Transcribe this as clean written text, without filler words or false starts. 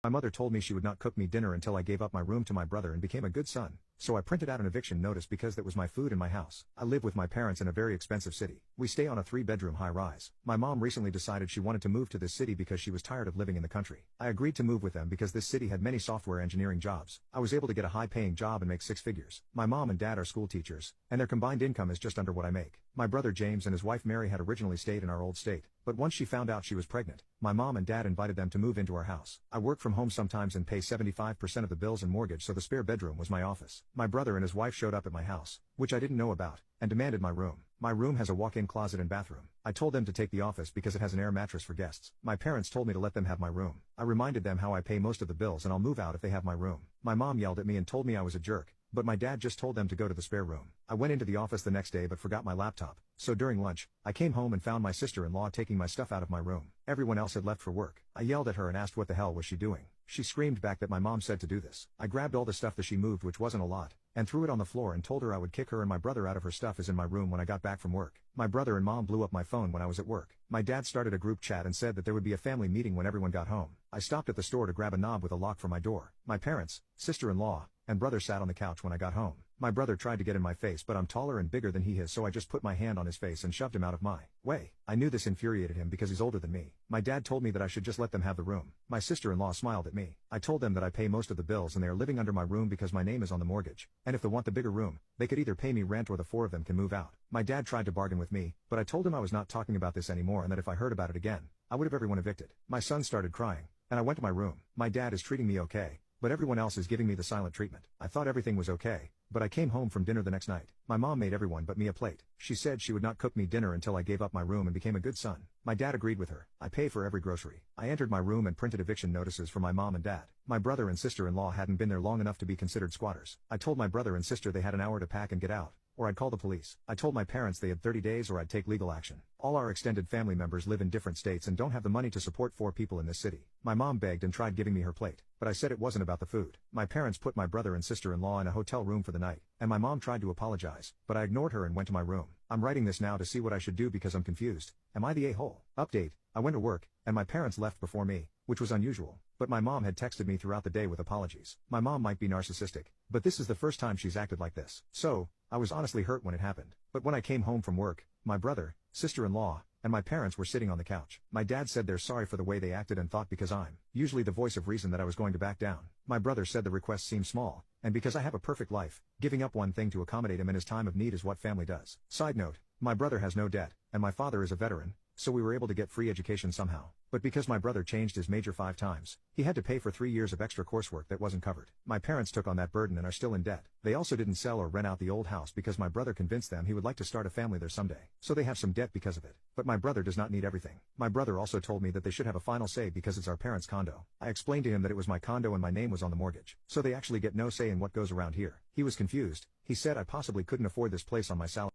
My mother told me she would not cook me dinner until I gave up my room to my brother and became a good son, so I printed out an eviction notice because that was my food in my house. I live with my parents in a very expensive city. We stay on a 3-bedroom high-rise. My mom recently decided she wanted to move to this city because she was tired of living in the country. I agreed to move with them because this city had many software engineering jobs. I was able to get a high-paying job and make 6 figures. My mom and dad are school teachers, and their combined income is just under what I make. My brother James and his wife Mary had originally stayed in our old state, but once she found out she was pregnant, my mom and dad invited them to move into our house. I work from home sometimes and pay 75% of the bills and mortgage, so the spare bedroom was my office. My brother and his wife showed up at my house, which I didn't know about, and demanded my room. My room has a walk-in closet and bathroom. I told them to take the office because it has an air mattress for guests. My parents told me to let them have my room. I reminded them how I pay most of the bills and I'll move out if they have my room. My mom yelled at me and told me I was a jerk, but my dad just told them to go to the spare room. I went into the office the next day but forgot my laptop, so during lunch, I came home and found my sister-in-law taking my stuff out of my room. Everyone else had left for work. I yelled at her and asked what the hell was she doing. She screamed back that my mom said to do this. I grabbed all the stuff that she moved, which wasn't a lot, and threw it on the floor and told her I would kick her and my brother out of her stuff is in my room when I got back from work. My brother and mom blew up my phone when I was at work. My dad started a group chat and said that there would be a family meeting when everyone got home. I stopped at the store to grab a knob with a lock for my door. My parents, sister-in-law, and brother sat on the couch when I got home. My brother tried to get in my face but I'm taller and bigger than he is, so I just put my hand on his face and shoved him out of my way. I knew this infuriated him because he's older than me. My dad told me that I should just let them have the room. My sister-in-law smiled at me. I told them that I pay most of the bills and they are living under my room because my name is on the mortgage, and if they want the bigger room, they could either pay me rent or the 4 of them can move out. My dad tried to bargain with me, but I told him I was not talking about this anymore and that if I heard about it again, I would have everyone evicted. My son started crying, and I went to my room. My dad is treating me okay, but everyone else is giving me the silent treatment. I thought everything was okay, but I came home from dinner the next night. My mom made everyone but me a plate. She said she would not cook me dinner until I gave up my room and became a good son. My dad agreed with her. I pay for every grocery. I entered my room and printed eviction notices for my mom and dad. My brother and sister-in-law hadn't been there long enough to be considered squatters. I told my brother and sister they had an hour to pack and get out, or I'd call the police. I told my parents they had 30 days or I'd take legal action. All our extended family members live in different states and don't have the money to support 4 people in this city. My mom begged and tried giving me her plate, but I said it wasn't about the food. My parents put my brother and sister-in-law in a hotel room for the night, and my mom tried to apologize, but I ignored her and went to my room. I'm writing this now to see what I should do because I'm confused. Am I the a-hole? Update: I went to work, and my parents left before me, which was unusual, but my mom had texted me throughout the day with apologies. My mom might be narcissistic, but this is the first time she's acted like this. So, I was honestly hurt when it happened. But when I came home from work, my brother, sister-in-law, and my parents were sitting on the couch. My dad said they're sorry for the way they acted and thought because I'm usually the voice of reason that I was going to back down. My brother said the request seemed small, and because I have a perfect life, giving up one thing to accommodate him in his time of need is what family does. Side note, my brother has no debt, and my father is a veteran, so we were able to get free education somehow. But because my brother changed his major 5 times, he had to pay for 3 years of extra coursework that wasn't covered. My parents took on that burden and are still in debt. They also didn't sell or rent out the old house because my brother convinced them he would like to start a family there someday. So they have some debt because of it. But my brother does not need everything. My brother also told me that they should have a final say because it's our parents' condo. I explained to him that it was my condo and my name was on the mortgage, so they actually get no say in what goes around here. He was confused. He said I possibly couldn't afford this place on my salary.